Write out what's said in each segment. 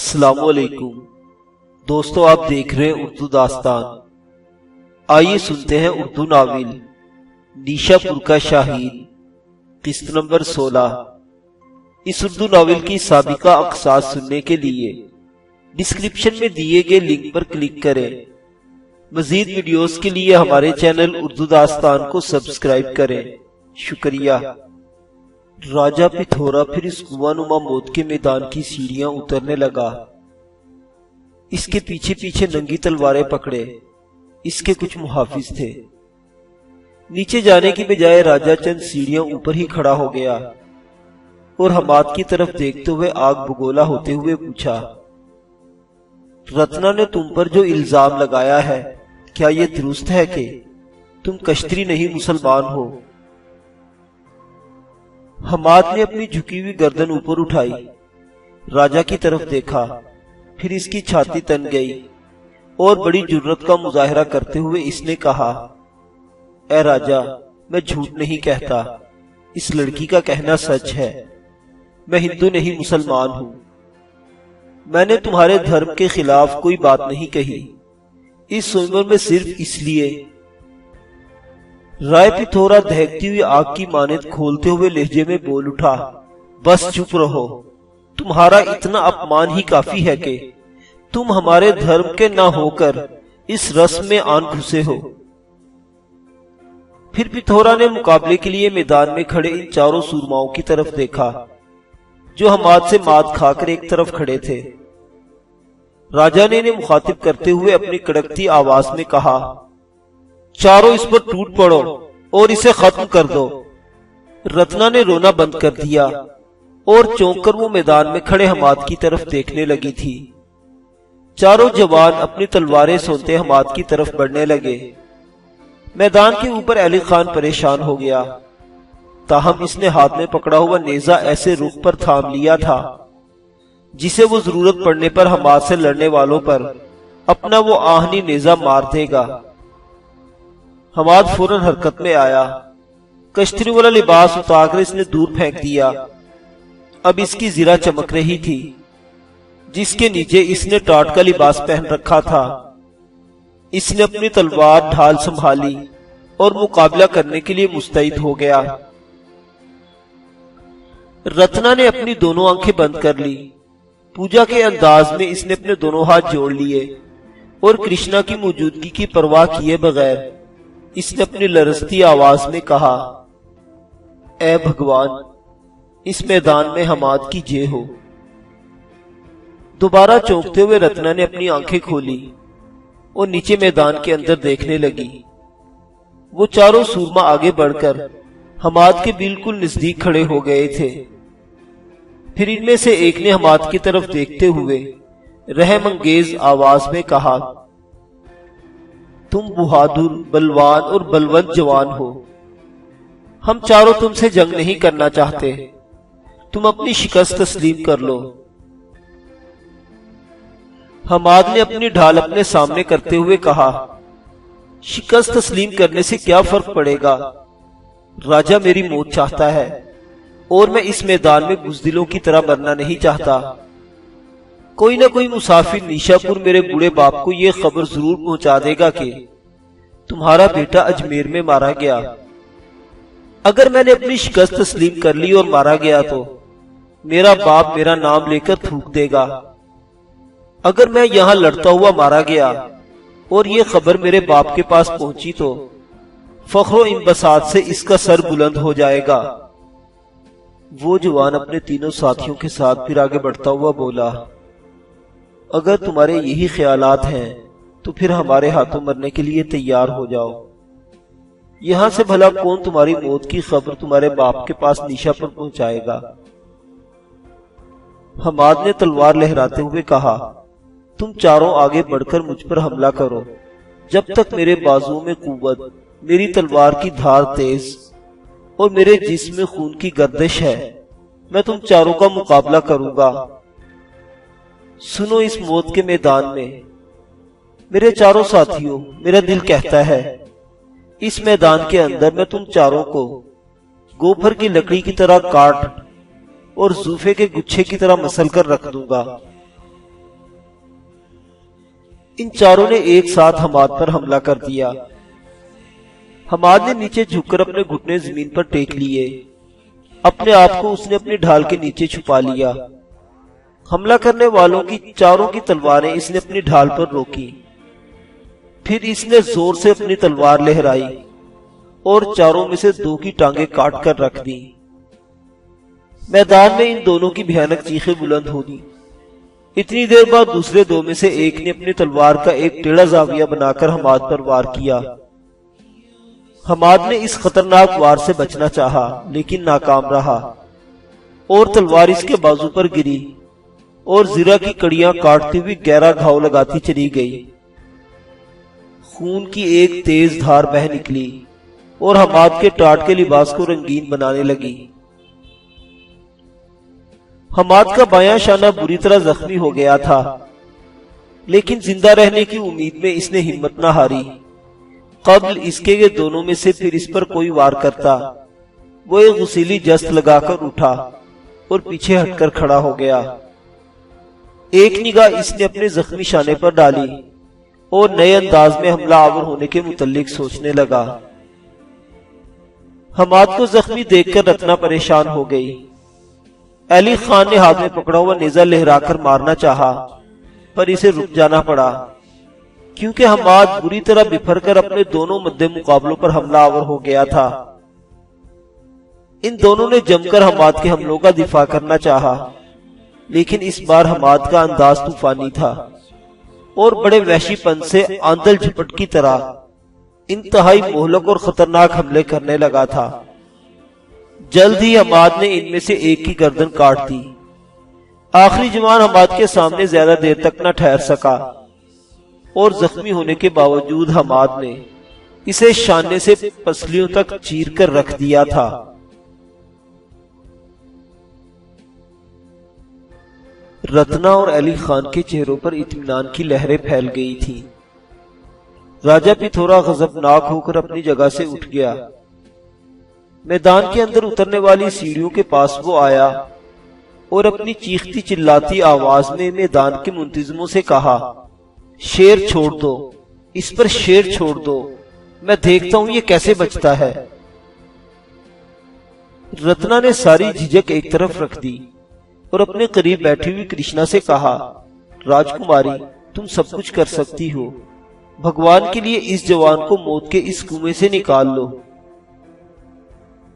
अस्सलामुअलैकुम दोस्तों, आप देख रहे हैं उर्दू दास्तान। आइए सुनते हैं उर्दू नावल नीशापुर का शाहीन, किस्त नंबर 16। इस उर्दू नावल की साबिका अक़सास सुनने के लिए डिस्क्रिप्शन में दिए गए लिंक पर क्लिक करें। मजीद वीडियोस के लिए हमारे चैनल उर्दू दास्तान को सब्सक्राइब करें। शुक्रिया। राजा पिथोरा फिर इस कुआनुमा मौत के मैदान की सीढ़ियां उतरने लगा। इसके पीछे पीछे नंगी तलवारें पकड़े इसके कुछ मुहाफिज थे। नीचे जाने की बजाय राजा चंद सीढ़ियां ऊपर ही खड़ा हो गया और हमाद की तरफ देखते हुए आग बगोला होते हुए पूछा, रत्ना ने तुम पर जो इल्जाम लगाया है, क्या ये दुरुस्त है कि तुम कश्तरी नहीं मुसलमान हो? हमाद ने अपनी झुकी हुई गर्दन ऊपर उठाई, राजा की तरफ देखा, फिर इसकी छाती तन गई और बड़ी जुर्रत का मुजाहरा करते हुए इसने कहा, ऐ राजा, मैं झूठ नहीं कहता, इस लड़की का कहना सच है। मैं हिंदू नहीं मुसलमान हूं। मैंने तुम्हारे धर्म के खिलाफ कोई बात नहीं कही, इस सोमवार में सिर्फ इसलिए। राय पिथोरा दहकती हुई आग की मानद खोलते हुए लहजे में बोल उठा, बस चुप रहो, तुम्हारा इतना अपमान ही काफी है कि तुम हमारे धर्म के ना होकर इस रस्म में आन घुसे हो। फिर पिथोरा ने मुकाबले के लिए मैदान में खड़े इन चारों सूरमाओं की तरफ देखा जो हमाद से मात खाकर एक तरफ खड़े थे। राजा ने इन्हें मुखातिब करते हुए अपनी कड़कती आवाज में कहा, चारों इस पर टूट पड़ो और इसे खत्म कर दो। रत्ना ने रोना बंद कर दिया और चौंक कर वो मैदान में खड़े हमाद की तरफ देखने लगी थी। चारों जवान अपनी तलवारें सोनते हमाद की तरफ बढ़ने लगे। मैदान के ऊपर अली खान परेशान हो गया, ताहम इसने हाथ में पकड़ा हुआ नेजा ऐसे रुख पर थाम लिया था जिसे वो जरूरत पड़ने पर हमाद से लड़ने वालों पर अपना वो आहनी नेजा मार देगा। हमाद फौरन हरकत में आया। कश्तरी वाला लिबास उतारकर इसने दूर फेंक दिया। अब इसकी जिरा चमक रही थी जिसके नीचे इसने टाट का लिबास पहन रखा था। इसने अपनी तलवार ढाल संभाली और मुकाबला करने के लिए मुस्तैद हो गया। रत्ना ने अपनी दोनों आंखें बंद कर ली। पूजा के अंदाज में इसने अपने दोनों हाथ जोड़ लिए और कृष्णा की मौजूदगी की परवाह किए बगैर इसने अपनी लरजती आवाज में कहा, ऐ भगवान, इस मैदान में हमाद की जय हो। दोबारा चौंकते हुए रत्ना ने अपनी आंखें खोली और नीचे मैदान के अंदर देखने लगी। वो चारों सूरमा आगे बढ़कर हमाद के बिल्कुल नजदीक खड़े हो गए थे। फिर इनमें से एक ने हमाद की तरफ देखते हुए रहमंगेज आवाज में कहा, तुम बहादुर, बलवान और बलवंत जवान हो। हम चारों तुमसे जंग नहीं करना चाहते, तुम अपनी शिकस्त तस्लीम कर लो। हमाद ने अपनी ढाल अपने सामने करते हुए कहा, शिकस्त तस्लीम करने से क्या फर्क पड़ेगा? राजा मेरी मौत चाहता है और मैं इस मैदान में बुज़दिलों की तरह मरना नहीं चाहता। कोई ना कोई मुसाफिर नीशापुर मेरे बूढ़े बाप को यह खबर जरूर पहुंचा देगा कि तुम्हारा बेटा अजमेर में मारा गया। अगर मैंने अपनी शिकस्त तस्लीम कर ली और मारा गया तो मेरा बाप मेरा नाम लेकर थूक देगा। अगर मैं यहां लड़ता हुआ मारा गया और ये खबर मेरे बाप के पास पहुंची तो फख्रो इंबसात से इसका सर बुलंद हो जाएगा। वो जवान अपने तीनों साथियों के साथ फिर आगे बढ़ता हुआ बोला, अगर तुम्हारे यही ख्यालात हैं तो फिर हमारे हाथों मरने के लिए तैयार हो जाओ। यहां से भला कौन तुम्हारी मौत की खबर तुम्हारे बाप के पास निशा पर पहुंचाएगा? हमाद ने तलवार लहराते हुए कहा, तुम चारों आगे बढ़कर मुझ पर हमला करो। जब तक मेरे बाजुओं में कुव्वत, मेरी तलवार की धार तेज और मेरे जिस्म में खून की गर्दिश है, मैं तुम चारों का मुकाबला करूंगा। सुनो इस मौत के मैदान में मेरे चारों साथियों, मेरा दिल कहता है इस मैदान के अंदर मैं तुम चारों को गोफर की लकड़ी की तरह काट और जूफे के गुच्छे की तरह मसल कर रख दूंगा। इन चारों ने एक साथ हमाद पर हमला कर दिया। हमाद ने नीचे झुककर अपने घुटने जमीन पर टेक लिए। अपने आप को उसने अपनी ढाल के नीचे छुपा लिया। हमला करने वालों की चारों की तलवारें इसने अपनी ढाल पर रोकी। फिर इसने जोर से अपनी तलवार लहराई और चारों में से दो की टांगें काट कर रख दी। मैदान में इन दोनों की भयानक चीखें बुलंद हो दी। इतनी देर बाद दूसरे दो में से एक ने अपनी तलवार का एक टेढ़ा जाविया बनाकर हमाद पर वार किया। हमाद ने इस खतरनाक वार से बचना चाहा, लेकिन नाकाम रहा और तलवार इसके बाजू पर गिरी और जीरा की कड़ियां काटती हुई गहरा घाव लगाती चली गई। खून की एक तेज धार बह निकली और हमाद के टाट के लिबास को रंगीन बनाने लगी। हमाद का बायां शाना बुरी तरह जख्मी हो गया था, लेकिन जिंदा रहने की उम्मीद में इसने हिम्मत न हारी। कब्ल इसके के दोनों में से फिर इस पर कोई वार करता, वो एक गुसीली जस्त लगाकर उठा और पीछे हटकर खड़ा हो गया। एक निगाह इसने अपने जख्मी शाने पर डाली और नए अंदाज में हमला आवर होने के मुतल्लिक सोचने लगा। हमाद को जख्मी देखकर रत्ना परेशान हो गई। अली खान ने हाथ में पकड़ा हुआ नेजा लहराकर मारना चाहा, पर इसे रुक जाना पड़ा, क्योंकि हमाद बुरी तरह बिफर कर अपने दोनों मद्दे मुकाबलों पर हमला आवर हो गया था। इन दोनों ने जमकर हमाद के हमलों का दिफा करना चाहा, लेकिन इस बार हमाद का अंदाज तूफानी था और बड़े वहशीपन से आंदल झपट की तरह इंतहाई मोहलक और खतरनाक हमले करने लगा था। जल्द ही हमाद ने इनमें से एक की गर्दन काट दी। आखिरी जवान हमाद के सामने ज्यादा देर तक न ठहर सका और जख्मी होने के बावजूद हमाद ने इसे शाने से पसलियों तक चीर कर रख दिया था। रत्ना और अली खान के चेहरों पर इत्मीनान की लहरें फैल गई थी। राजा भी थोड़ा गजबनाक होकर अपनी जगह से उठ गया। मैदान के अंदर उतरने वाली सीढ़ियों के पास वो आया और अपनी चीखती चिल्लाती आवाज में मैदान के मुंतजिमों से कहा, शेर छोड़ दो, इस पर शेर छोड़ दो, मैं देखता हूं ये कैसे बचता है। रत्ना ने सारी झिझक एक तरफ रख दी और अपने करीब बैठी हुई कृष्णा से कहा, राजकुमारी, तुम सब कुछ कर सकती हो, भगवान के लिए इस जवान को मौत के इस कुएं से निकाल लो।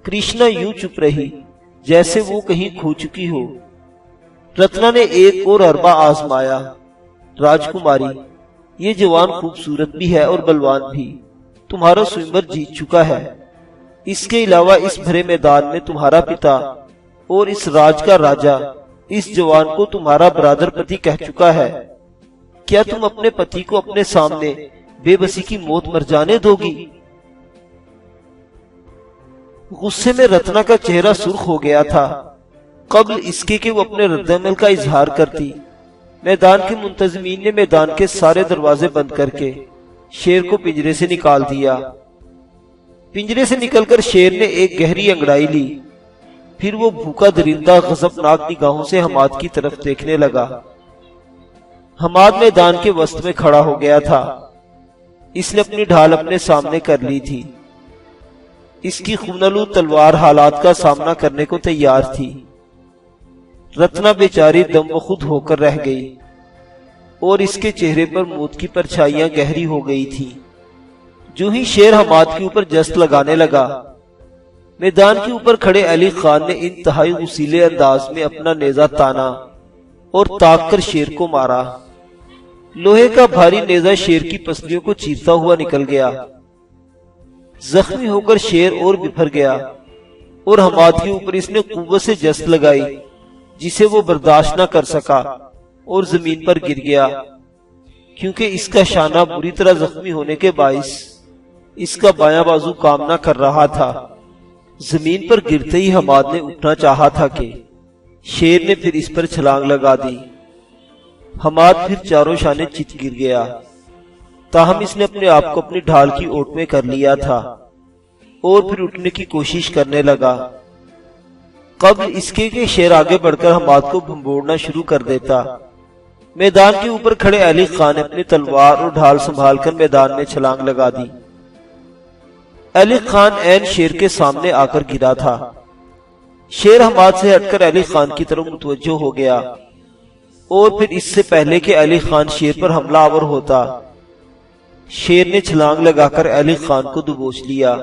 कृष्णा यूं चुप रही जैसे वो कहीं खो चुकी हो। रत्ना ने एक और अरबा आजमाया, राजकुमारी, ये जवान खूबसूरत भी है और बलवान भी, तुम्हारा स्वयंवर जीत चुका है। इसके अलावा इस भरे मैदान में तुम्हारा पिता और इस राज का राजा इस जवान को तुम्हारा बरादर पति कह चुका है। क्या तुम अपने पति को अपने सामने बेबसी की मौत मर जाने दोगी? गुस्से में रत्ना का चेहरा सुर्ख हो गया था। कब्ल इसके कि वो अपने रद्दअमल का इजहार करती, मैदान के मुंतजिमीन ने मैदान के सारे दरवाजे बंद करके शेर को पिंजरे से निकाल दिया। पिंजरे से निकलकर शेर ने एक गहरी अंगड़ाई ली। फिर वो भूखा दरिंदा गजबनाक निगाहों से हमाद की तरफ देखने लगा। हमाद मैदान के वस्त में खड़ा हो गया था। इसने अपनी ढाल अपने सामने कर ली थी। इसकी खूनलू तलवार हालात का सामना करने को तैयार थी। रत्ना बेचारी दमबखुद होकर रह गई और इसके चेहरे पर मौत की परछाइयां गहरी हो गई थी। जो ही शेर हमाद के ऊपर जस्त लगाने लगा, मैदान के ऊपर खड़े अली खान ने इंतहाई उसीले अंदाज में अपना नेजा ताना और ताक कर शेर को मारा। लोहे का भारी नेजा शेर की पसलियों को चीरता हुआ निकल गया। जख्मी होकर शेर और बिफर गया और हमाद के ऊपर इसने कुव्वत से जस्त लगाई, जिसे वो बर्दाश्त न कर सका और जमीन पर गिर गया। क्योंकि इसका शाना बुरी तरह जख्मी होने के बाइस इसका बायां बाजू काम न कर रहा था। जमीन पर गिरते ही हमाद ने उठना चाहा था कि शेर ने फिर इस पर छलांग लगा दी। हमाद फिर चारों शाने चित गिर गया, ताहम इसने अपने आप को अपनी ढाल की ओट में कर लिया था और फिर उठने की कोशिश करने लगा। कब्ल इसके के शेर आगे बढ़कर हमाद को भंबोड़ना शुरू कर देता। मैदान के ऊपर खड़े अली खान ने अपनी तलवार और ढाल संभालकर मैदान में छलांग लगा दी। अली खान ऐन शेर के सामने आकर गिरा था। शेर हमाद से हटकर अली खान की तरफ मुतवज्जो हो गया और फिर इससे पहले कि अली खान शेर पर हमलावर होता, शेर ने छलांग लगाकर अली खान को दबोच लिया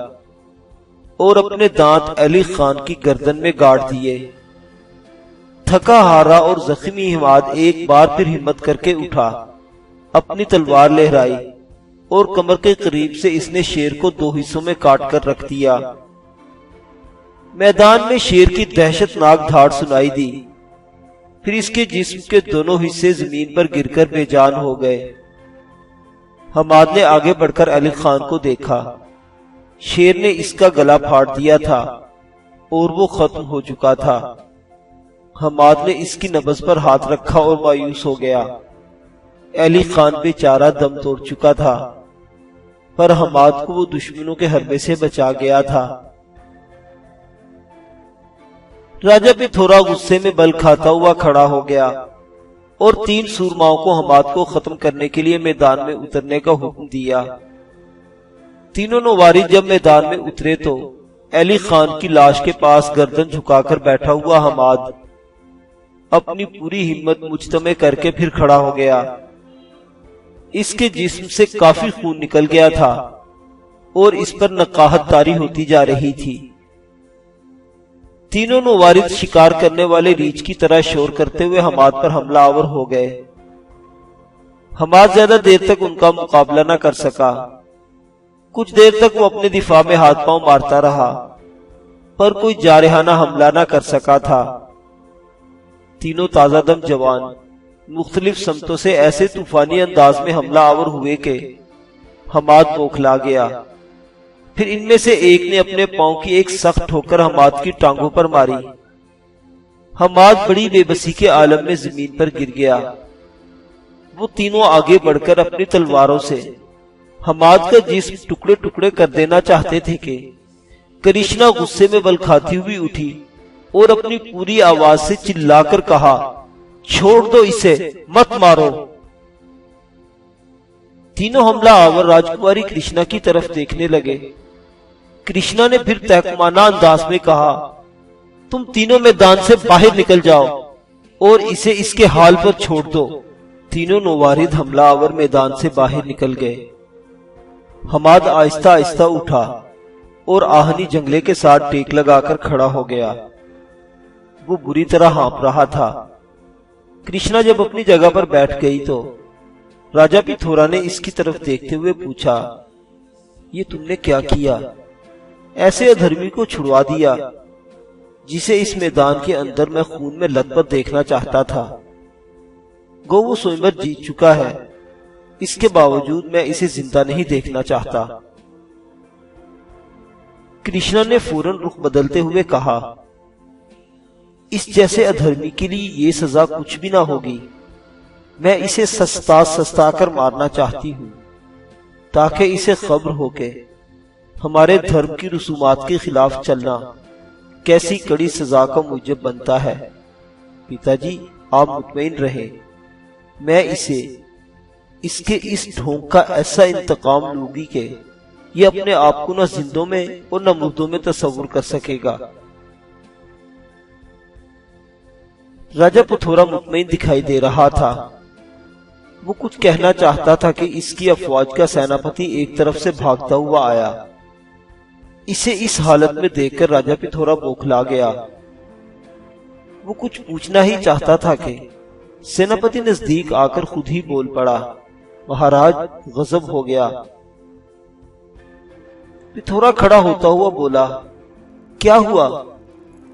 और अपने दांत अली खान की गर्दन में गाड़ दिए। थका हारा और जख्मी हमाद एक बार फिर हिम्मत करके उठा, अपनी तलवार लहराई और कमर के करीब से इसने शेर को दो हिस्सों में काट कर रख दिया। मैदान में शेर की दहशतनाक धाड़ सुनाई दी। फिर इसके जिस्म के दोनों हिस्से जमीन पर गिरकर बेजान हो गए। हमाद ने आगे बढ़कर अली खान को देखा। शेर ने इसका गला फाड़ दिया था और वो खत्म हो चुका था। हमाद ने इसकी नब्ज पर हाथ रखा और मायूस हो गया। अली खान बेचारा दम तोड़ चुका था, पर हमाद को वो दुश्मनों के हरबे से बचा गया था। राजा पिथोरा गुस्से में बल खाता हुआ खड़ा हो गया और 3 सूरमाओं को हमाद को खत्म करने के लिए मैदान में उतरने का हुक्म दिया। तीनों नवारिद जब मैदान में उतरे तो अली खान की लाश के पास गर्दन झुकाकर बैठा हुआ हमाद अपनी पूरी हिम्मत मुजतमे करके फिर खड़ा हो गया। इसके जिस्म से काफी खून निकल गया था और इस पर नकाहत तारी होती जा रही थी। तीनों नवारिद शिकार करने वाले रीछ की तरह शोर करते हुए हमाद पर हमलावर हो गए। हमाद ज्यादा देर तक उनका मुकाबला न कर सका। कुछ देर तक वो अपने दिफा में हाथ पांव मारता रहा, पर कोई जारहाना हमला न कर सका था। तीनों ताजा दम जवान मुख्तलिफ समतों से ऐसे तूफानी अंदाज में हमला आवर हुए कि हमाद बौखला गया। फिर इनमें से एक ने अपने पांव की एक सख्त ठोकर हमाद की टांगों पर मारी। हमाद बड़ी बेबसी के आलम में जमीन पर गिर गया। वो तीनों आगे बढ़कर अपनी तलवारों से हमाद का जिस्म टुकड़े टुकड़े कर देना चाहते थे कि करिश्ना गुस्से में बल खाती हुई उठी और अपनी पूरी आवाज से चिल्लाकर कहा, छोड़ दो इसे, मत मारो। तीनों हमला आवर राजकुमारी कृष्णा की तरफ देखने लगे। कृष्णा ने फिर तहकुमाना अंदाज में कहा, तुम तीनों मैदान से बाहर निकल जाओ और इसे इसके हाल पर छोड़ दो। तीनों नवारिद हमला आवर मैदान से बाहर निकल गए। हमाद आहिस्ता आहिस्ता उठा और आहनी जंगले के साथ टेक लगाकर खड़ा हो गया। वो बुरी तरह हाँप रहा था। कृष्णा जब अपनी जगह पर बैठ गई तो राजा पिथोरा ने इसकी तरफ देखते हुए पूछा, ये तुमने क्या किया? ऐसे अधर्मी को छुड़वा दिया जिसे इस मैदान के अंदर मैं खून में लथपथ देखना चाहता था। गो वो स्वयंवर जीत चुका है, इसके बावजूद मैं इसे जिंदा नहीं देखना चाहता। कृष्णा ने फौरन रुख बदलते हुए कहा, इस जैसे अधर्मी के लिए ये सजा कुछ भी ना होगी। मैं इसे सस्ता कर मारना चाहती हूँ ताकि इसे खबर हो के हमारे धर्म की रसूमात के खिलाफ चलना कैसी कड़ी सजा का मूजब बनता है। पिताजी, आप मुतमईन रहे, मैं इसके इस ढोंग का ऐसा इंतकाम लूंगी कि ये अपने आप को न जिंदों में और न मुर्दों में तस्वुर कर सकेगा। राजा पिथोरा मुतमईन दिखाई दे रहा था। वो कुछ कहना चाहता था कि इसकी अफवाज का सेनापति एक तरफ से भागता हुआ आया। इसे इस हालत में देखकर राजा पिथोरा बौखला गया। वो कुछ पूछना ही चाहता था कि सेनापति नजदीक आकर खुद ही बोल पड़ा, महाराज, गजब हो गया। पिथोरा खड़ा होता हुआ बोला, क्या हुआ?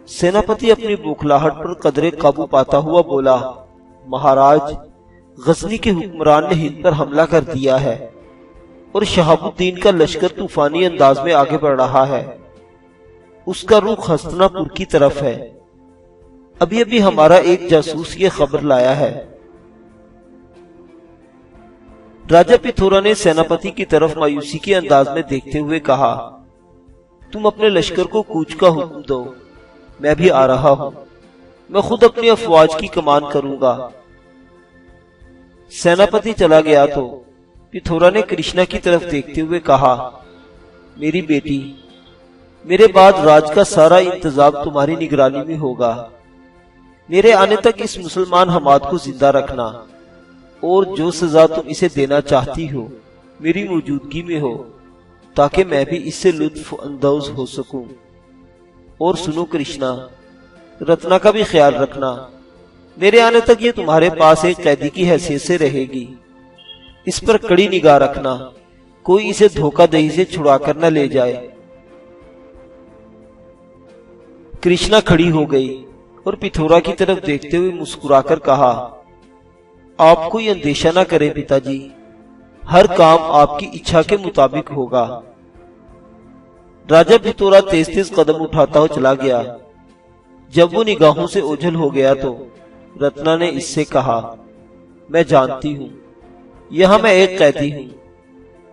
सेनापति अपनी बौखलाहट पर कदरे काबू पाता हुआ बोला, महाराज, गजनी के हुक्मरान ने हिंद पर हमला कर दिया है और शहाबुद्दीन का लश्कर तूफानी अंदाज में आगे बढ़ रहा है। उसका रुख हस्तिनापुर की तरफ है। अभी अभी हमारा एक जासूस ये खबर लाया है। राजा पिथोरा ने सेनापति की तरफ मायूसी के अंदाज में देखते हुए कहा, तुम अपने लश्कर को कूच का हुक्म दो, मैं भी आ रहा हूं। मैं खुद अपनी अफवाज की कमान करूंगा। सेनापति चला गया तो पिथोरा ने कृष्णा की तरफ देखते हुए कहा, मेरी बेटी, मेरे बाद राज का सारा इंतजाम तुम्हारी निगरानी में होगा। मेरे आने तक इस मुसलमान हमाद को जिंदा रखना और जो सजा तुम इसे देना चाहती हो मेरी मौजूदगी में हो, ताकि मैं भी इससे लुत्फ अंदाज हो सकूं। और सुनो कृष्णा, रत्ना का भी ख्याल रखना। मेरे आने तक ये तुम्हारे पास एक कैदी की हैसियत से रहेगी। इस पर कड़ी निगाह रखना, कोई इसे धोखाधड़ी से छुड़ाकर न ले जाए। कृष्णा खड़ी हो गई और पिथोरा की तरफ देखते हुए मुस्कुराकर कहा, आप कोई अंदेशा न करें पिताजी, हर काम आपकी इच्छा के मुताबिक होगा। राजा पिथोरा तेज तेज कदम उठाता हुआ चला गया। जब वो निगाहों से ओझल हो गया तो रत्ना ने इससे कहा, मैं जानती हूं यहां मैं एक कैदी हूं,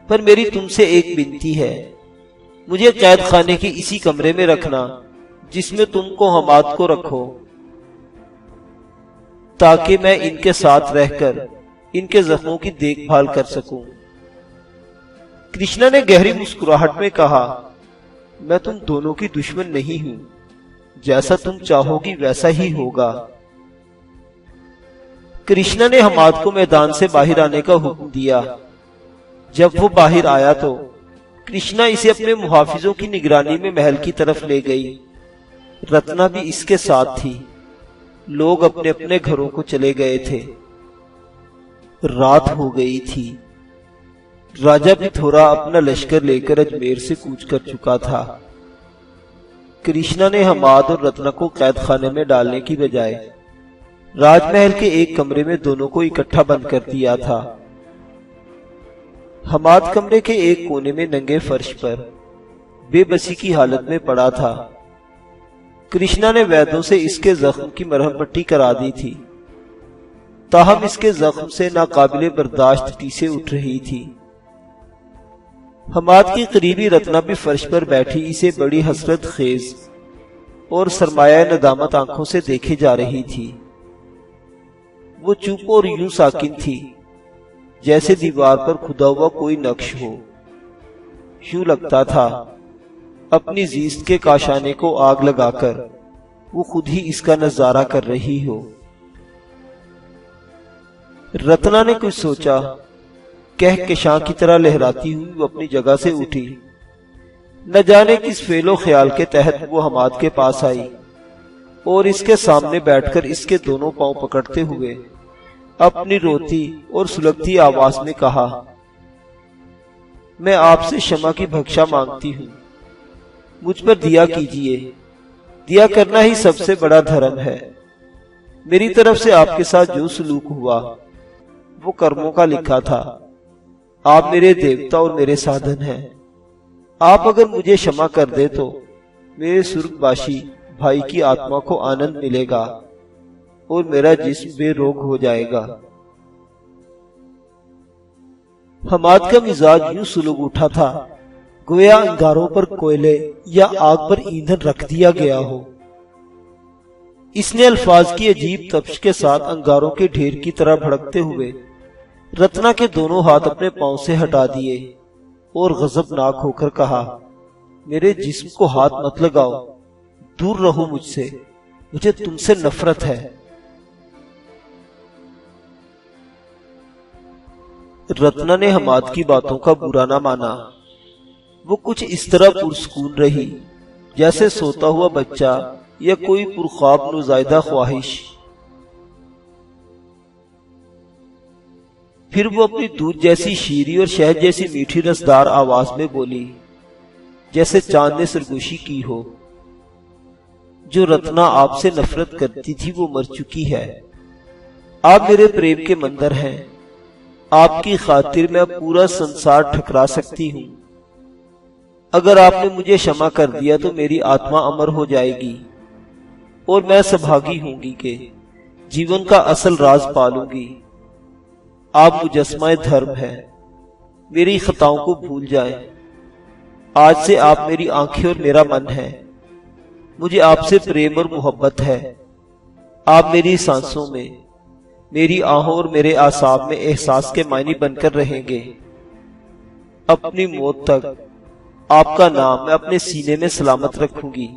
पर मेरी तुमसे एक विनती है। मुझे कैद खाने के इसी कमरे में रखना जिसमें तुमको हमाद को रखो, ताकि मैं इनके साथ रहकर इनके जख्मों की देखभाल कर सकूं। कृष्णा ने गहरी मुस्कुराहट में कहा, मैं तुम दोनों की दुश्मन नहीं हूं, जैसा तुम चाहोगी वैसा ही होगा। कृष्णा ने हमाद को मैदान से बाहर आने का हुक्म दिया। जब वो बाहर आया तो कृष्णा इसे अपने मुहाफिजों की निगरानी में महल की तरफ ले गई। रत्ना भी इसके साथ थी। लोग अपने अपने घरों को चले गए थे। रात हो गई थी। राजा पिथोरा अपना लश्कर लेकर अजमेर से कूच कर चुका था। कृष्णा ने हमाद और रत्ना को कैद खाने में डालने की बजाय राजमहल के एक कमरे में दोनों को इकट्ठा बंद कर दिया था। हमाद कमरे के एक कोने में नंगे फर्श पर बेबसी की हालत में पड़ा था। कृष्णा ने वैद्यों से इसके जख्म की मरहम पट्टी करा दी थी, ताहम इसके जख्म से नाकाबिले बर्दाश्त टीसें उठ रही थी। हमाद की करीबी रत्ना भी फर्श पर बैठी इसे बड़ी हसरत खेज और सरमाया नदामत आंखों से देखे जा रही थी। वो चुप और यूं साकिन थी जैसे दीवार पर खुदा हुआ कोई नक्श हो। यूं लगता था अपनी जीस्त के काशाने को आग लगाकर वो खुद ही इसका नजारा कर रही हो। रत्ना ने कुछ सोचा, कहकशां की तरह लहराती हुई वो अपनी जगह से उठी। न जाने किस फेलो ख्याल के तहत वो हमाद के पास आई और इसके सामने बैठकर इसके दोनों पांव पकड़ते हुए अपनी रोती और सुलगती आवाज में कहा, मैं आपसे क्षमा की भक्षा मांगती हूं, मुझ पर दिया कीजिए। दिया करना ही सबसे बड़ा धर्म है। मेरी तरफ से आपके साथ जो सलूक हुआ वो कर्मों का लिखा था। आप मेरे देवता और मेरे साधन हैं। आप अगर मुझे क्षमा कर दे तो मेरे स्वर्गवासी भाई की आत्मा को आनंद मिलेगा और मेरा जिस्म बेरोग हो जाएगा। हमाद का मिजाज यूं सुलग उठा था गोया अंगारों पर कोयले या आग पर ईंधन रख दिया गया हो। इसने अल्फाज की अजीब तप्श के साथ अंगारों के ढेर की तरह भड़कते हुए रत्ना के दोनों हाथ अपने पांव से हटा दिए और गजबनाक होकर कहा, मेरे जिस्म को हाथ मत लगाओ, दूर रहो मुझसे, मुझे तुमसे नफरत है। रत्ना ने हमाद की बातों का बुरा ना माना। वो कुछ इस तरह पुरस्कून रही जैसे सोता हुआ बच्चा या कोई पुरख्वाब नुज़ायदा ख्वाहिश। फिर वो अपनी दूध जैसी शीरी और शहद जैसी मीठी रसदार आवाज में बोली जैसे चांद ने सरगोशी की हो, जो रत्ना आपसे नफरत करती थी वो मर चुकी है। आप मेरे प्रेम के मंदिर हैं। आपकी खातिर मैं पूरा संसार ठकरा सकती हूं। अगर आपने मुझे क्षमा कर दिया तो मेरी आत्मा अमर हो जाएगी और मैं सौभागी होंगी कि जीवन का असल राज पालूंगी। आप मुजस्मा धर्म है। मेरी खताओं को भूल जाएं। आज से आप मेरी आंखें और मेरा मन है। मुझे आपसे प्रेम और मोहब्बत है। आप मेरी सांसों में, मेरी आहों और मेरे आसाब में एहसास के मायने बनकर रहेंगे। अपनी मौत तक आपका नाम मैं अपने सीने में सलामत रखूंगी।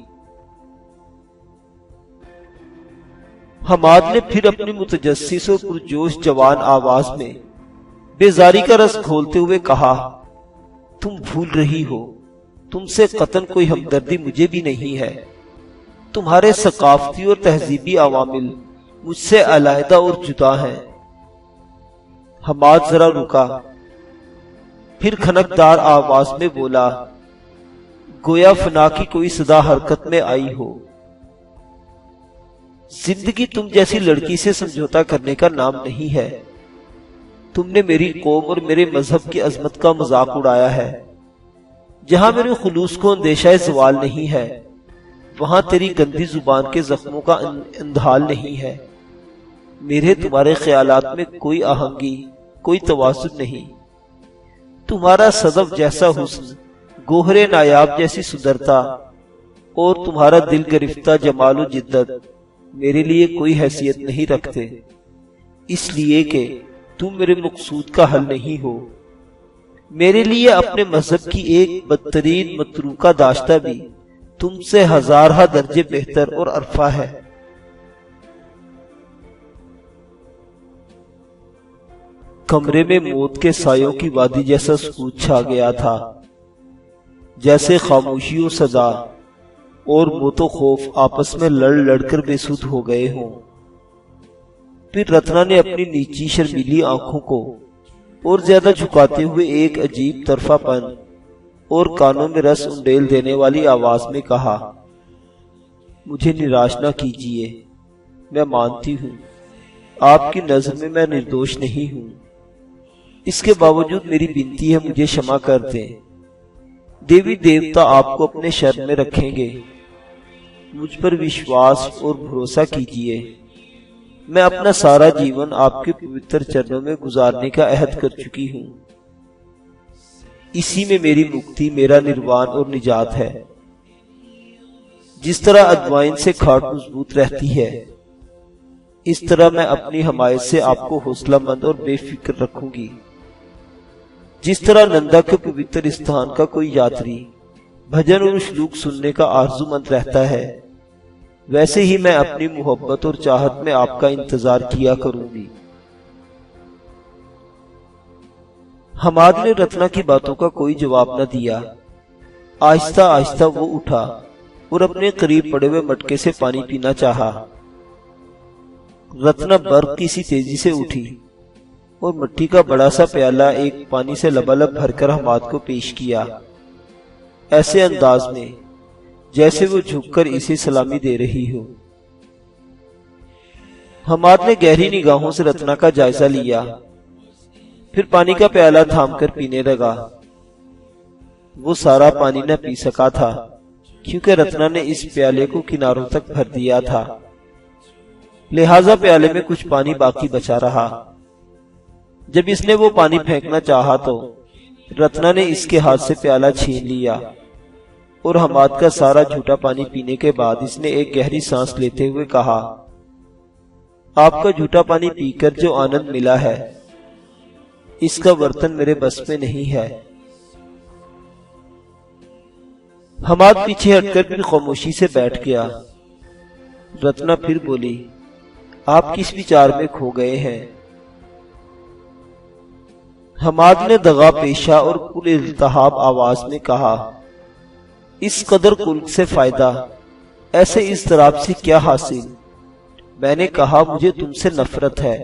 हमाद ने फिर अपनी मुतजस्सिस और पुरजोश जवान आवाज में बेजारी का रस घोलते हुए कहा, तुम भूल रही हो, तुमसे कतन कोई हमदर्दी मुझे भी नहीं है। तुम्हारे सकाफती और तहजीबी अवामिल मुझसे अलहदा और जुदा हैं। हमाद जरा रुका, फिर खनकदार आवाज में बोला, गोया फना की कोई सदा हरकत में आई हो। जिंदगी तुम जैसी लड़की से समझौता करने का नाम नहीं है। तुमने मेरी कौम और मेरे मजहब की अजमत का मजाक उड़ाया है। जहां मेरे खुलूस को अंदेशा सवाल नहीं है, वहां तेरी गंदी जुबान के जख्मों का अंधाल नहीं है। मेरे तुम्हारे ख्यालात में कोई आहंगी, कोई तवाजुन नहीं। तुम्हारा सदफ जैसा हुस्न, गोहरे नायाब जैसी सुंदरता और तुम्हारा दिल गिरफ्ता जमाल जिद्दत मेरे लिए कोई हैसियत नहीं रखते, इसलिए कि तुम मेरे मकसूद का हल नहीं हो। मेरे लिए अपने मजहब की एक बदतरीन मतरूका दाश्ता भी तुमसे हजारहा दर्जे बेहतर और अरफा है। कमरे में मौत के सायों की वादी जैसा सुकून छा गया था, जैसे खामोशी और सजा और मौतो खौफ आपस में लड़ लड़कर बेसुध हो गए हों। फिर रत्ना ने अपनी नीची शर्मीली आंखों को और ज्यादा झुकाते हुए एक अजीब तरफापन और कानों में रस उंडेल देने वाली आवाज में कहा, मुझे निराश न कीजिए। मैं मानती हूं आपकी नजर में मैं निर्दोष नहीं हूं। इसके बावजूद मेरी विनती है, मुझे क्षमा कर दें। देवी देवता आपको अपने शरण में रखेंगे। मुझ पर विश्वास और भरोसा कीजिए। मैं अपना सारा जीवन आपके पवित्र चरणों में गुजारने का अहद कर चुकी हूं। इसी में मेरी मुक्ति, मेरा निर्वाण और निजात है। जिस तरह अजवाइन से खाट मजबूत रहती है, इस तरह मैं अपनी हमायत से आपको हौसलामंद और बेफिक्र रखूंगी। जिस तरह नंदा के पवित्र स्थान का कोई यात्री भजन और श्लोक सुनने का आरज़ूमंद रहता है, वैसे ही मैं अपनी मोहब्बत और चाहत में आपका इंतजार किया करूंगी। हमाद ने रत्ना की बातों का कोई जवाब न दिया। आहिस्ता आहिस्ता वो उठा और अपने करीब पड़े हुए मटके से पानी पीना चाहा। रत्ना बर्फ की सी तेजी से उठी और मिट्टी का बड़ा सा प्याला एक पानी से लबालब भरकर हमाद को पेश किया, ऐसे अंदाज में जैसे वो झुककर इसे सलामी दे रही हो। हमाद ने गहरी निगाहों से रत्ना का जायजा लिया, फिर पानी का प्याला थामकर पीने लगा। वो सारा पानी न पी सका था, क्योंकि रत्ना ने इस प्याले को किनारों तक भर दिया था। लिहाजा प्याले में कुछ पानी बाकी बचा रहा। जब इसने वो पानी फेंकना चाहा तो रत्ना ने इसके हाथ से प्याला छीन लिया और हमाद का सारा झूठा पानी पीने के बाद इसने एक गहरी सांस लेते हुए कहा, आपका झूठा पानी पीकर जो आनंद मिला है, इसका वर्तन मेरे बस में नहीं है। हमाद पीछे हटकर फिर खामोशी से बैठ गया। रत्ना फिर बोली, आप किस विचार में खो गए हैं? हमाद ने दगा पेशा और कुल इल्तहाब आवाज में कहा, इस कदर कुल्क से फायदा, ऐसे इस तरह से क्या हासिल? मैंने कहा मुझे तुमसे नफरत है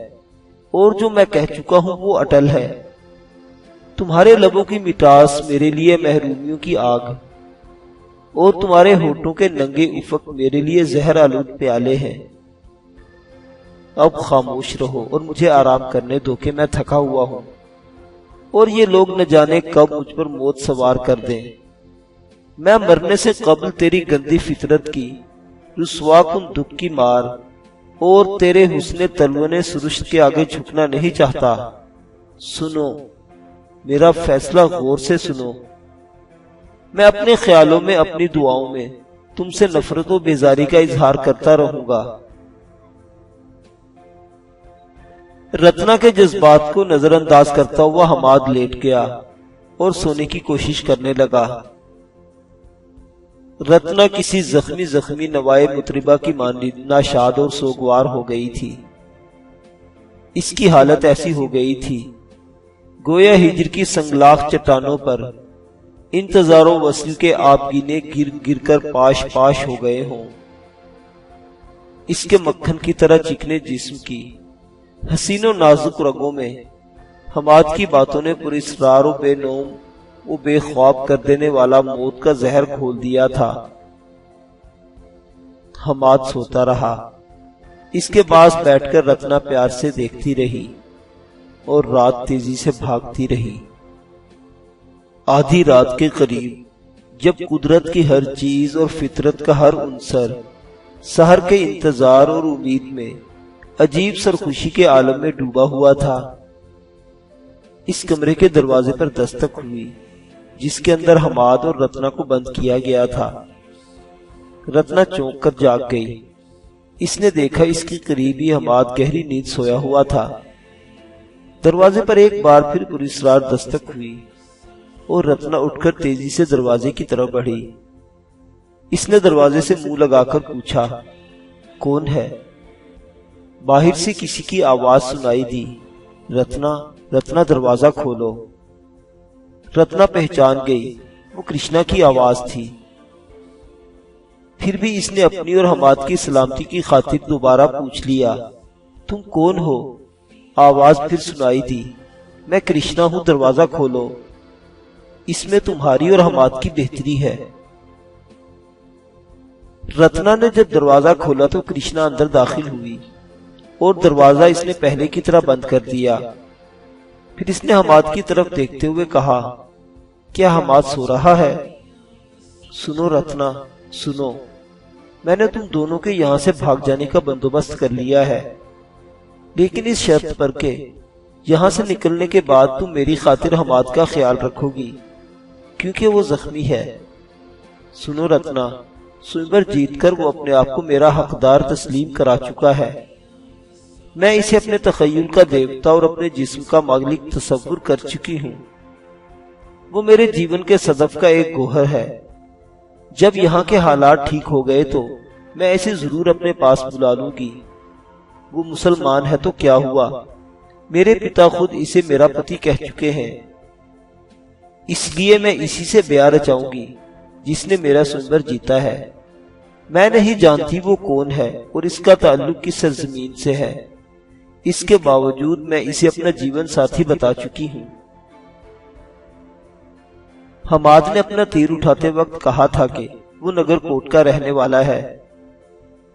और जो मैं कह चुका हूं वो अटल है। तुम्हारे लबों की मिठास मेरे लिए महरूमियों की आग और तुम्हारे होठों के नंगे उफक मेरे लिए जहर आलूद प्याले हैं। अब खामोश रहो और मुझे आराम करने दो कि मैं थका हुआ हूं और ये लोग न जाने कब मुझ पर मौत सवार कर दें। मैं मरने से कबल तेरी गंदी फितरत की रुस्वा कुन दुख की मार और तेरे हुस्ने तलवने सुरुष्ट के आगे झुकना नहीं चाहता। सुनो, मेरा फैसला गौर से सुनो। मैं अपने ख्यालों में, अपनी दुआओं में तुमसे नफरत और बेजारी का इजहार करता रहूंगा। रत्ना के जज्बात को नजरअंदाज करता हुआ हमाद लेट गया और सोने की कोशिश करने लगा। रत्ना किसी जख्मी नवाए मुतरिबा की मानिंद नाशाद और सोगवार हो गई थी। इसकी हालत ऐसी हो गई थी गोया हिजर की संगलाख चट्टानों पर इंतजारों वसल के आबगीने गिर गिर कर पाश पाश हो गए हों। इसके मक्खन की तरह चिकने जिस्म की हसीनो नाजुक रगों में हमाद की बातों ने पुरिसरार और बेनोम वो बेख्वाब कर देने वाला मौत का जहर घोल दिया था। हमाद सोता रहा। इसके पास बैठकर रत्ना प्यार से देखती रही और रात तेजी से भागती रही। आधी रात के करीब जब कुदरत की हर चीज और फितरत का हर उनसर सहर के इंतजार और उम्मीद में अजीब सरखुशी के आलम में डूबा हुआ था, इस कमरे के दरवाजे पर दस्तक हुई जिसके अंदर हमाद और रत्ना को बंद किया गया था। रत्ना चौंक कर जाग गई। इसने देखा इसके करीब ही हमाद गहरी नींद सोया हुआ था। दरवाजे पर एक बार फिर पुरिसरार दस्तक हुई और रत्ना उठकर तेजी से दरवाजे की तरफ बढ़ी। इसने दरवाजे से मुंह लगाकर पूछा, कौन है? बाहर से किसी की आवाज सुनाई दी, रत्ना, रत्ना दरवाजा खोलो। रत्ना पहचान गई, वो कृष्णा की आवाज थी। फिर भी इसने अपनी और हमाद की सलामती की खातिर दोबारा पूछ लिया, तुम कौन हो? आवाज फिर सुनाई दी, मैं कृष्णा हूं, दरवाजा खोलो। इसमें तुम्हारी और हमाद की बेहतरी है। रत्ना ने जब दरवाजा खोला तो कृष्णा अंदर दाखिल हुई और दरवाजा इसने पहले की तरह बंद कर दिया। फिर इसने हमाद की तरफ देखते हुए कहा, क्या हमाद सो रहा है? सुनो रत्ना, सुनो, मैंने तुम दोनों के यहां से भाग जाने का बंदोबस्त कर लिया है, लेकिन इस शर्त पर के यहां से निकलने के बाद तुम मेरी खातिर हमाद का ख्याल रखोगी, क्योंकि वो जख्मी है। सुनो रत्ना, सुइबर जीतकर वो अपने आप को मेरा हकदार तस्लीम करा चुका है। मैं इसे अपने तखय्युल का देवता और अपने जिस्म का मालिक तसव्वुर कर चुकी हूँ। वो मेरे जीवन के सदफ का एक गोहर है। जब यहाँ के हालात ठीक हो गए तो मैं इसे जरूर अपने पास बुला लूंगी। वो मुसलमान है तो क्या हुआ, मेरे पिता खुद इसे मेरा पति कह चुके हैं। इसलिए मैं इसी से ब्याह रचाऊंगी जिसने मेरा सुइबर जीता है। मैं नहीं जानती वो कौन है और इसका ताल्लुक किस सरजमीन से है। इसके बावजूद मैं इसे अपना जीवन साथी बता चुकी हूँ। हमाद ने अपना तीर उठाते वक्त कहा था कि वो नगरकोट का रहने वाला है।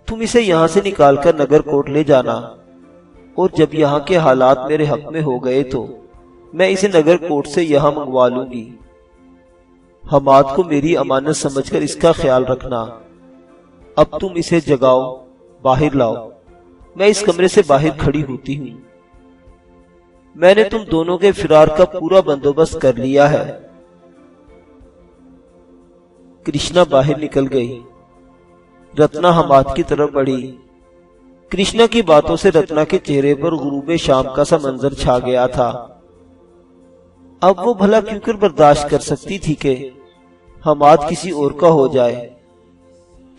तुम इसे यहाँ से निकालकर नगरकोट ले जाना, और जब यहाँ के हालात मेरे हक में हो गए तो मैं इसे नगरकोट से यहाँ मंगवा लूंगी। हमाद को मेरी अमानत समझकर इसका ख्याल रखना। अब तुम इसे जगाओ, बाहर लाओ। मैं इस कमरे से बाहर खड़ी होती हूँ। मैंने तुम दोनों के फिरार का पूरा बंदोबस्त कर लिया है। कृष्णा बाहर निकल गई। रत्ना हमाद की तरफ बढ़ी। कृष्णा की बातों से रत्ना के चेहरे पर गुरूबे शाम का सा मंजर छा गया था। अब वो भला क्यों कर बर्दाश्त कर सकती थी कि हमाद किसी और का हो जाए।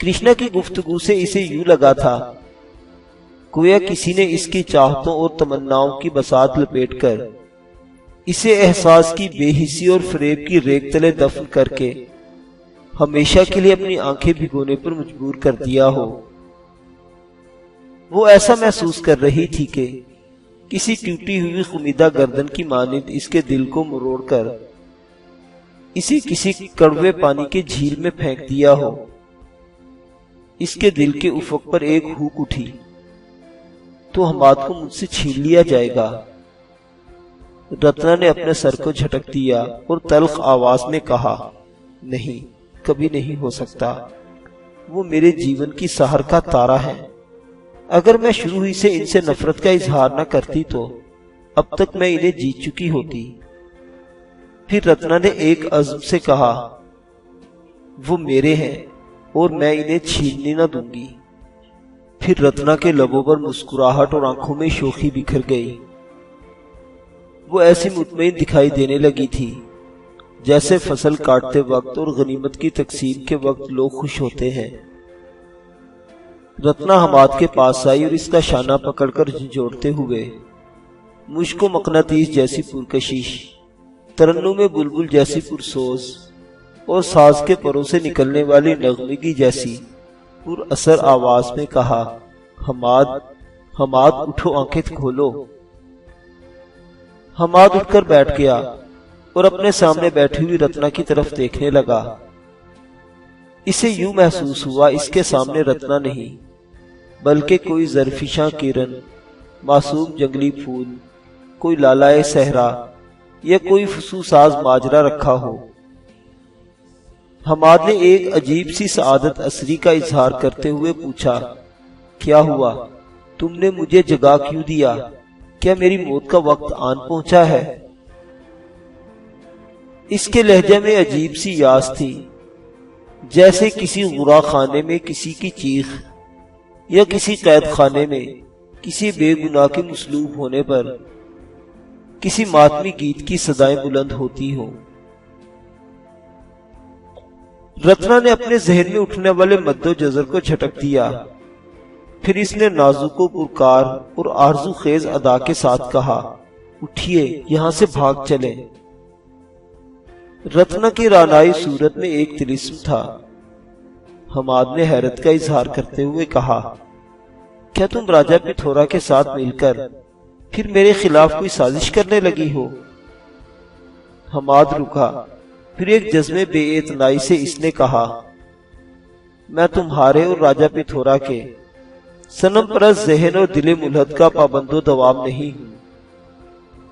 कृष्णा की गुफ्तगू से इसे यूं लगा था गोया किसी ने इसकी चाहतों और तमन्नाओं की बसात लपेटकर इसे एहसास की बेहिसी और फरेब की रेत तले दफन करके हमेशा के लिए अपनी आंखें भिगोने पर मजबूर कर दिया हो। वो ऐसा महसूस कर रही थी कि किसी टूटी हुई खुमीदा गर्दन की मानिंद इसके दिल को मरोड़कर इसे किसी कड़वे पानी के झील में फेंक दिया हो। इसके दिल के उफक पर एक हुक उठी, तो हमाद को मुझसे छीन लिया जाएगा। रत्ना ने अपने सर को झटक दिया और तल्ख आवाज में कहा, नहीं, कभी नहीं हो सकता। वो मेरे जीवन की सहर का तारा है। अगर मैं शुरू ही से इनसे नफरत का इजहार न करती तो अब तक मैं इन्हें जीत चुकी होती। फिर रत्ना ने एक अज़्म से कहा, वो मेरे हैं और मैं इन्हें छीनने न दूंगी। फिर रत्ना के लबों पर मुस्कुराहट और आंखों में शोखी बिखर गई। वो ऐसी मुतमईन दिखाई देने लगी थी जैसे फसल काटते वक्त और गनीमत की तकसीम के वक्त लोग खुश होते हैं। रत्ना हमाद के पास आई और इसका शाना पकड़कर झंझोड़ते हुए मुझको मकनातीस जैसी पुरकशिश, तरन्नुम बुलबुल जैसी पुरसोज और साज के परों से निकलने वाली नगमेगी जैसी पुर असर आवाज में कहा, हमाद, हमाद उठो, आंखें खोलो। हमाद उठकर बैठ गया और अपने सामने बैठी हुई रत्ना की तरफ देखने लगा। इसे यूं महसूस हुआ इसके सामने रत्ना नहीं बल्कि कोई ज़रफ़िशां किरण, मासूम जंगली फूल, कोई लालाए सहरा या कोई फसूसाज माजरा रखा हो। हमाद ने एक अजीब सी सआदत असरी का इजहार करते हुए पूछा, क्या हुआ? तुमने मुझे जगा क्यों दिया? क्या मेरी मौत का वक्त आन पहुंचा है? इसके लहजे में अजीब सी यास थी, जैसे किसी गुरा खाने में किसी की चीख या किसी कैद खाने में किसी बेगुनाह के मसलूब होने पर किसी मातमी गीत की सदाएं बुलंद होती हो। रत्ना ने अपने जहन में उठने वाले मद्दो जजर को झटक दिया। फिर इसने नाजुको पुरकार और आरजू खेज अदा के साथ कहा, उठिए, यहां से भाग चले। रत्ना की रानाई सूरत में एक तिलिस्म था। हमाद ने हैरत का इजहार करते हुए कहा, क्या तुम राजा पिथोरा के साथ मिलकर फिर मेरे खिलाफ कोई साजिश करने लगी हो? हमाद रुका, फिर एक जज्बे बेइतनाई से इसने कहा, मैं तुम्हारे और राजा पिथोरा के सनम परस्त ज़हन और दिले मुल्हद का पाबंदो दवाम नहीं हूं।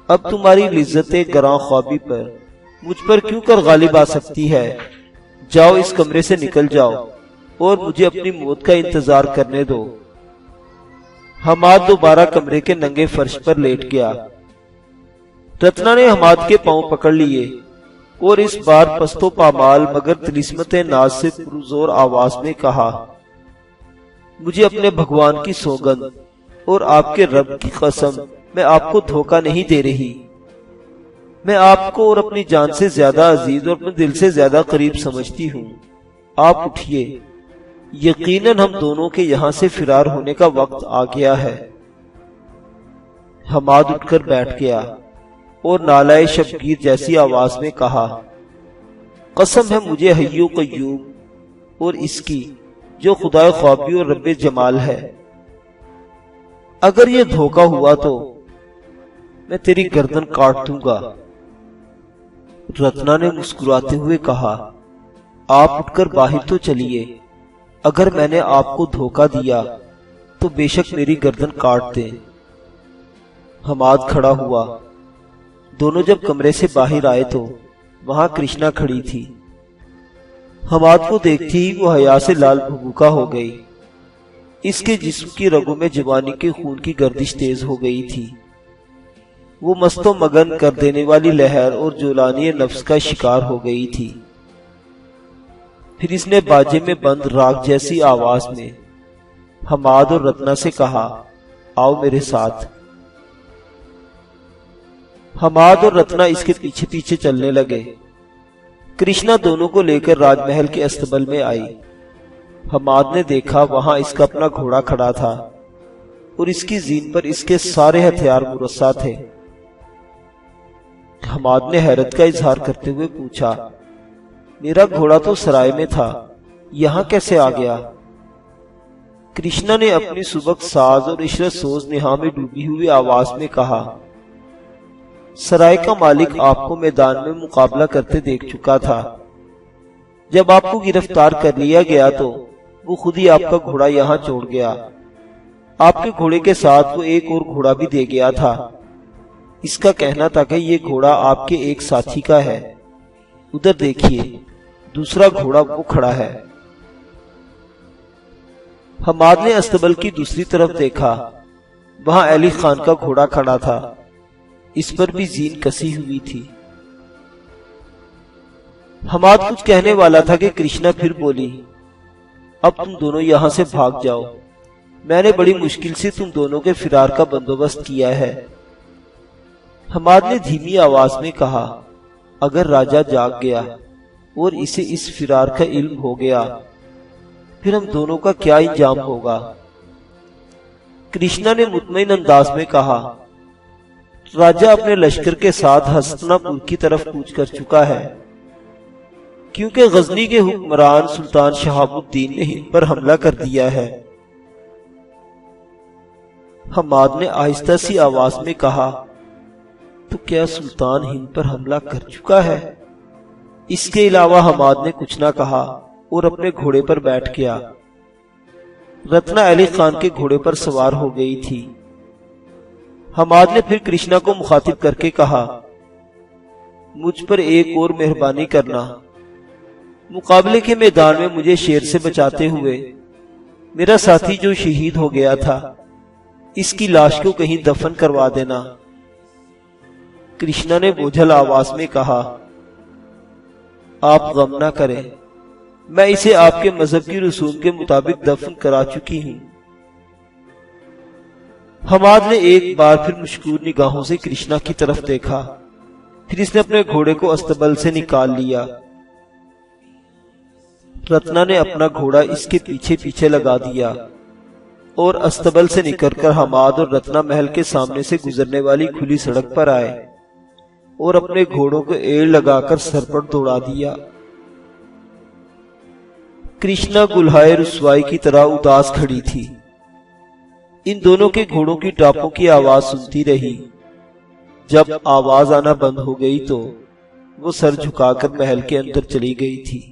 अब तुम्हारी लिज्जत गरां ख्वाबी पर मुझ पर क्यों कर गालिब आ सकती है? जाओ, इस कमरे से निकल जाओ और मुझे अपनी मौत का इंतजार करने दो। हमाद दोबारा कमरे के नंगे फर्श पर लेट गया। रत्ना ने हमाद के पांव पकड़ लिए और इस बार पस्तो पामाल मगर तिलिस्मत नाज से पुरजोर आवाज में कहा, मुझे अपने भगवान की सौगंध और आपके रब की कसम, मैं आपको धोखा नहीं दे रही। मैं आपको और अपनी जान से ज्यादा अजीज और अपने दिल से ज्यादा करीब समझती हूँ। आप उठिए, यकीनन हम दोनों के यहाँ से फिरार होने का वक्त आ गया है। हमाद उठकर बैठ गया और नालाए शबगीर जैसी आवाज में कहा, कसम है मुझे हय्यो कय्यूम और इसकी जो खुदा ख्वाबी और रब्बे जमाल है, अगर ये धोखा हुआ तो मैं तेरी गर्दन काट दूंगा। रत्ना ने मुस्कुराते हुए कहा, आप उठकर बाहर तो चलिए। अगर मैंने आपको धोखा दिया तो बेशक मेरी गर्दन काट दें। हमाद खड़ा हुआ। दोनों जब कमरे से बाहर आए तो वहां कृष्णा खड़ी थी। हमाद को देखती ही वो हया से लाल भभूका हो गई। इसके जिस्म की रगों में जवानी के खून की गर्दिश तेज हो गई थी। वो मस्तो मगन कर देने वाली लहर और जोलानी नफ्स का शिकार हो गई थी। फिर इसने बाजे में बंद राग जैसी आवाज में हमाद और रत्ना से कहा, आओ मेरे साथ। हमाद और रत्ना इसके पीछे पीछे चलने लगे। कृष्णा दोनों को लेकर राजमहल के अस्तबल में आई। हमाद ने देखा वहां इसका अपना घोड़ा खड़ा था और इसकी जीन पर इसके सारे हथियार मुरस्सा थे। हमाद ने हैरत का इजहार करते हुए पूछा, मेरा घोड़ा तो सराय में था, यहां कैसे आ गया? कृष्णा ने अपनी सुबक साज और इशरत सोज निहा में डूबी हुई आवाज में कहा, सराय का मालिक आपको मैदान में मुकाबला करते देख चुका था। जब आपको गिरफ्तार कर लिया गया तो वो खुद ही आपका घोड़ा यहाँ छोड़ गया। आपके घोड़े के साथ वो एक और घोड़ा भी दे गया था। इसका कहना था कि ये घोड़ा आपके एक साथी का है। उधर देखिए, दूसरा घोड़ा वो खड़ा है। हमाद ने अस्तबल की दूसरी तरफ देखा। वहां अली खान का घोड़ा खड़ा था। इस पर भी जीन कसी हुई थी। हमाद कुछ कहने वाला था कि कृष्णा फिर बोली, अब तुम दोनों यहां से भाग जाओ। मैंने बड़ी मुश्किल से तुम दोनों के फिरार का बंदोबस्त किया है। हमाद ने धीमी आवाज में कहा, अगर राजा जाग गया और इसे इस फिरार का इल्म हो गया, फिर हम दोनों का क्या इंजाम होगा? कृष्णा ने मुतमईन अंदाज में कहा, राजा अपने लश्कर के साथ हस्तिनापुर की तरफ कूच कर चुका है, क्योंकि गजनी के हुक्मरान सुल्तान शहाबुद्दीन ने हिंद पर हमला कर दिया है। हमाद ने आहिस्ता सी आवाज में कहा, तो क्या सुल्तान हिंद पर हमला कर चुका है? इसके अलावा हमाद ने कुछ ना कहा और अपने घोड़े पर बैठ गया। रत्ना अली खान के घोड़े पर सवार हो गई थी। हमाद ने फिर कृष्णा को मुखातिब करके कहा, मुझ पर एक और मेहरबानी करना। मुकाबले के मैदान में मुझे शेर से बचाते हुए मेरा साथी जो शहीद हो गया था, इसकी लाश को कहीं दफन करवा देना। कृष्णा ने बोझल आवाज में कहा, आप गम ना करें, मैं इसे आपके मजहब की रसूम के मुताबिक दफन करा चुकी हूं। हमाद ने एक बार फिर मुश्किल निगाहों से कृष्णा की तरफ देखा, फिर इसने अपने घोड़े को अस्तबल से निकाल लिया। रत्ना ने अपना घोड़ा इसके पीछे पीछे लगा दिया और अस्तबल से निकलकर हमाद और रत्ना महल के सामने से गुजरने वाली खुली सड़क पर आए और अपने घोड़ों को एड़ लगाकर सर पर दौड़ा दिया। कृष्णा गुल्हाए रुसवाई की तरह उदास खड़ी थी। इन दोनों के घोड़ों की टापों की आवाज सुनती रही। जब आवाज आना बंद हो गई तो वो सर झुकाकर महल के अंदर चली गई थी।